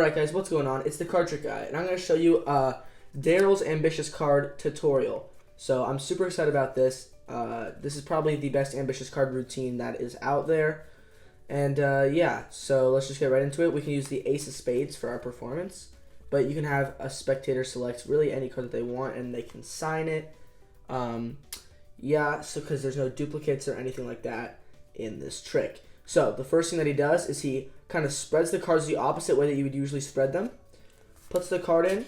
Alright guys, what's going on? It's the Card Trick Guy, and I'm going to show you Daryl's Ambitious Card tutorial. So I'm super excited about this. This is probably the best ambitious card routine that is out there. And yeah, so let's just get right into it. We can use the Ace of Spades for our performance, but you can have a spectator select really any card that they want and they can sign it. Yeah, so because there's no duplicates or anything like that in this trick. So the first thing that he does is he kind of spreads the cards the opposite way that you would usually spread them, puts the card in,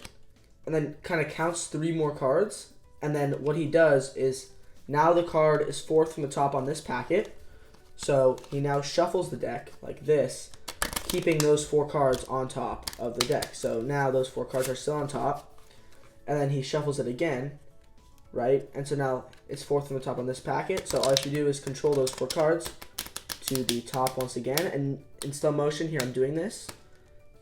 and then kind of counts 3 more cards. And then what he does is now the card is 4th from the top on this packet. So he now shuffles the deck like this, keeping those 4 cards on top of the deck. So now those 4 cards are still on top. And then he shuffles it again, right? And so now it's 4th from the top on this packet. So all you have to do is control those 4 cards to the top once again. And in slow motion here, I'm doing this.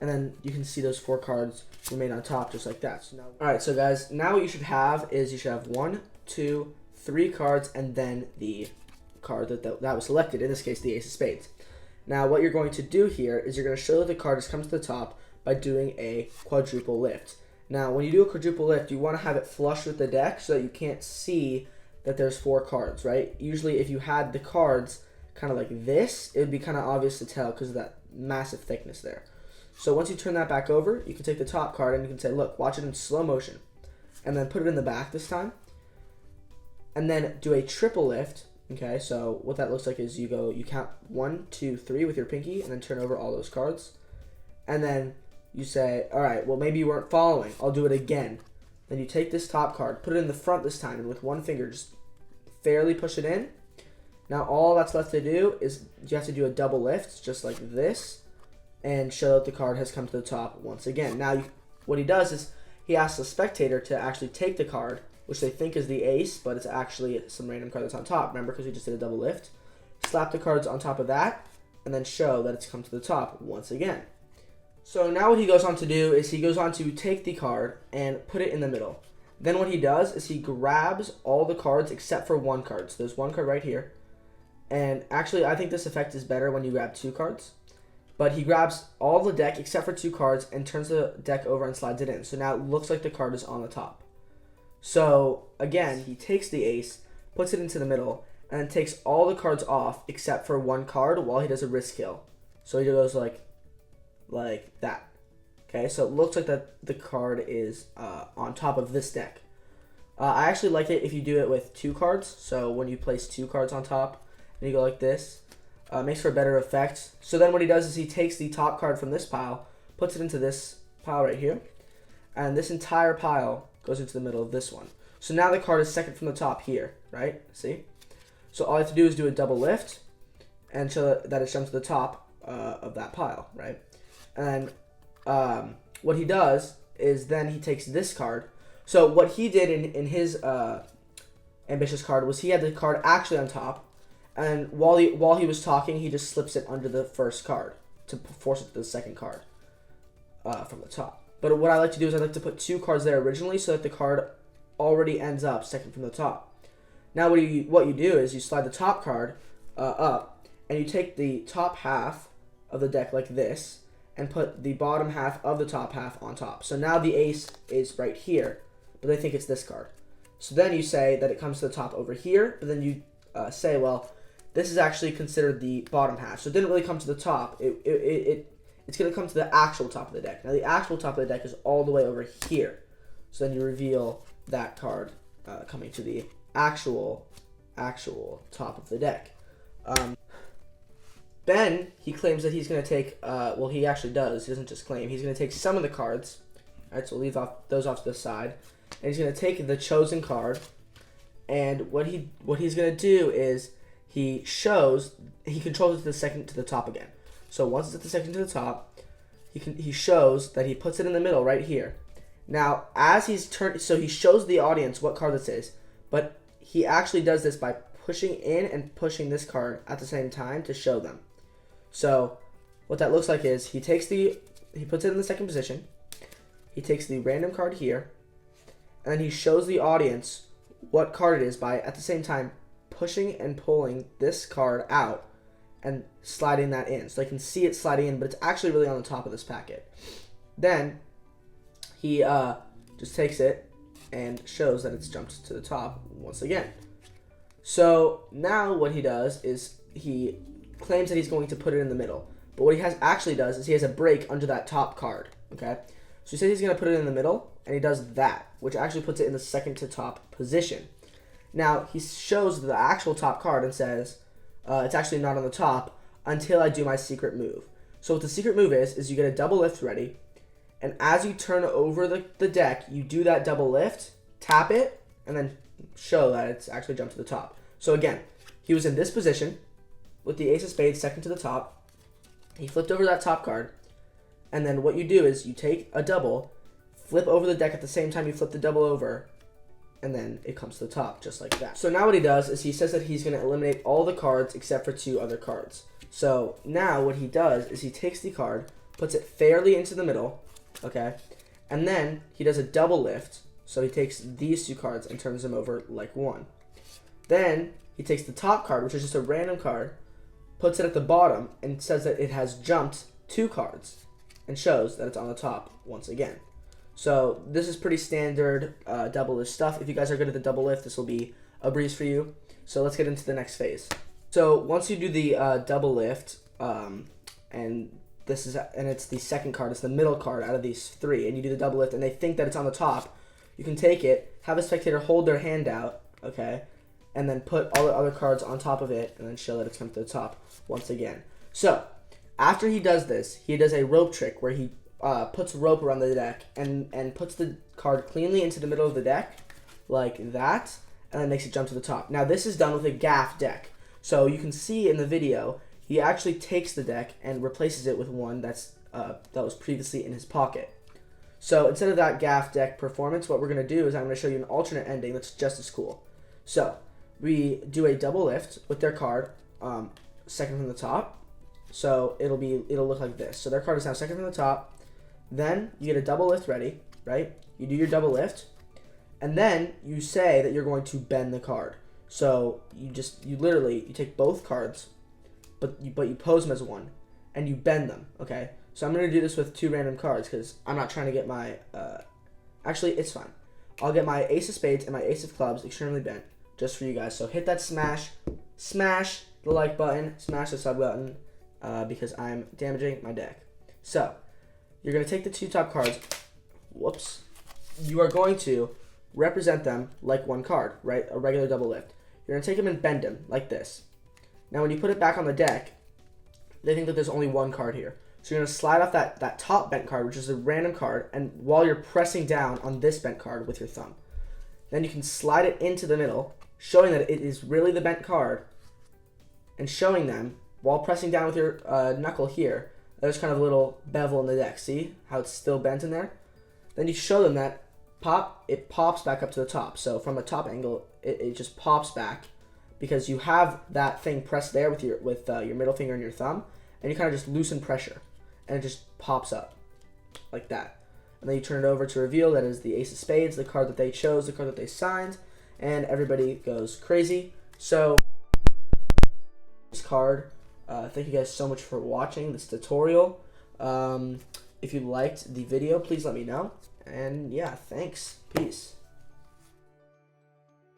And then you can see those 4 cards remain on top just like that. So now, all right, so guys, now what you should have is you should have 1, 2, 3 cards, and then the card that was selected, in this case the Ace of Spades. Now what you're going to do here is you're going to show that the card has come to the top by doing a quadruple lift. Now when you do a quadruple lift, you want to have it flush with the deck so that you can't see that there's 4 cards, right? Usually if you had the cards kind of like this, it would be kind of obvious to tell because of that massive thickness there. So once you turn that back over, you can take the top card and you can say, look, watch it in slow motion, and then put it in the back this time, and then do a triple lift. Okay, so what that looks like is you count 1, 2, 3 with your pinky, and then turn over all those cards, and then you say, all right, well maybe you weren't following, I'll do it again. Then you take this top card, put it in the front this time, and with one finger just fairly push it in. Now all that's left to do is you have to do a double lift, just like this, and show that the card has come to the top once again. Now what he does is he asks the spectator to actually take the card, which they think is the ace, but it's actually some random card that's on top. Remember, because we just did a double lift. Slap the cards on top of that, and then show that it's come to the top once again. So now what he goes on to do is he goes on to take the card and put it in the middle. Then what he does is he grabs all the cards except for 1 card. So there's 1 card right here. And actually, I think this effect is better when you grab 2 cards. But he grabs all the deck except for 2 cards and turns the deck over and slides it in. So now it looks like the card is on the top. So again, he takes the ace, puts it into the middle, and then takes all the cards off except for 1 card while he does a wrist kill. So he goes like that. Okay, so it looks like that the card is on top of this deck. I actually like it if you do it with 2 cards. So when you place 2 cards on top and you go like this, makes for a better effect. So then what he does is he takes the top card from this pile, puts it into this pile right here, and this entire pile goes into the middle of this one. So now the card is second from the top here, right? See? So all you have to do is do a double lift and show that it's jumped to the top of that pile, right? And what he does is then he takes this card. So what he did in his ambitious card was he had the card actually on top, and while he was talking, he just slips it under the first card to force it to the second card from the top. But what I like to do is I like to put 2 cards there originally so that the card already ends up second from the top. Now what you do is you slide the top card up, and you take the top half of the deck like this and put the bottom half of the top half on top. So now the ace is right here, but they think it's this card. So then you say that it comes to the top over here, but then you say, well, this is actually considered the bottom half. So it didn't really come to the top. It's going to come to the actual top of the deck. Now, the actual top of the deck is all the way over here. So then you reveal that card coming to the actual top of the deck. Ben, he claims that he's going to take, well, he actually does. He doesn't just claim. He's going to take some of the cards. All right, so we'll leave those off to the side. And he's going to take the chosen card. And what he's going to do is he controls it to the second to the top again. So once it's at the second to the top, he shows that he puts it in the middle right here. Now, as he's so he shows the audience what card this is, but he actually does this by pushing in and pushing this card at the same time to show them. So what that looks like is he puts it in the second position, he takes the random card here, and then he shows the audience what card it is by at the same time pushing and pulling this card out and sliding that in. So they can see it sliding in, but it's actually really on the top of this packet. Then he just takes it and shows that it's jumped to the top once again. So now what he does is he claims that he's going to put it in the middle. But what he actually does is he has a break under that top card, okay? So he says he's going to put it in the middle, and he does that, which actually puts it in the second to top position. Now, he shows the actual top card and says, it's actually not on the top until I do my secret move. So what the secret move is you get a double lift ready, and as you turn over the deck, you do that double lift, tap it, and then show that it's actually jumped to the top. So again, he was in this position with the ace of spades second to the top. He flipped over that top card, and then what you do is you take a double, flip over the deck at the same time you flip the double over, and then it comes to the top, just like that. So now what he does is he says that he's going to eliminate all the cards except for 2 other cards. So now what he does is he takes the card, puts it fairly into the middle, okay, and then he does a double lift. So he takes these 2 cards and turns them over like one. Then he takes the top card, which is just a random card, puts it at the bottom, and says that it has jumped 2 cards, and shows that it's on the top once again. So this is pretty standard double lift stuff. If you guys are good at the double lift, this will be a breeze for you. So let's get into the next phase. So once you do the double lift, and it's the second card, it's the middle card out of these 3, and you do the double lift, and they think that it's on the top, you can take it, have a spectator hold their hand out, okay, and then put all the other cards on top of it, and then show that it's come to the top once again. So after he does this, he does a rope trick where he puts rope around the deck and puts the card cleanly into the middle of the deck, like that, and then makes it jump to the top. Now this is done with a gaff deck. So you can see in the video, he actually takes the deck and replaces it with one that was previously in his pocket. So instead of that gaff deck performance, what we're going to do is I'm going to show you an alternate ending that's just as cool. So we do a double lift with their card, second from the top. So it'll look like this. So their card is now second from the top. Then you get a double lift ready, right? You do your double lift, and then you say that you're going to bend the card. So you take both cards, but you pose them as one, and you bend them, okay? So I'm going to do this with 2 random cards because I'm not trying to get my, actually it's fine. I'll get my ace of spades and my ace of clubs extremely bent just for you guys. So hit that smash the like button, smash the sub button, because I'm damaging my deck. So you're going to take the 2 top cards, whoops, you are going to represent them like one card, right? A regular double lift. You're going to take them and bend them like this. Now when you put it back on the deck, they think that there's only one card here. So you're going to slide off that top bent card, which is a random card, and while you're pressing down on this bent card with your thumb. Then you can slide it into the middle, showing that it is really the bent card, and showing them, while pressing down with your knuckle here, there's kind of a little bevel in the deck. See how it's still bent in there? Then you show them that it pops back up to the top. So from a top angle, it just pops back because you have that thing pressed there with your middle finger and your thumb, and you kind of just loosen pressure, and it just pops up like that. And then you turn it over to reveal that is the ace of spades, the card that they chose, the card that they signed, and everybody goes crazy. So this card. Thank you guys so much for watching this tutorial. If you liked the video, please let me know. And yeah, thanks. Peace.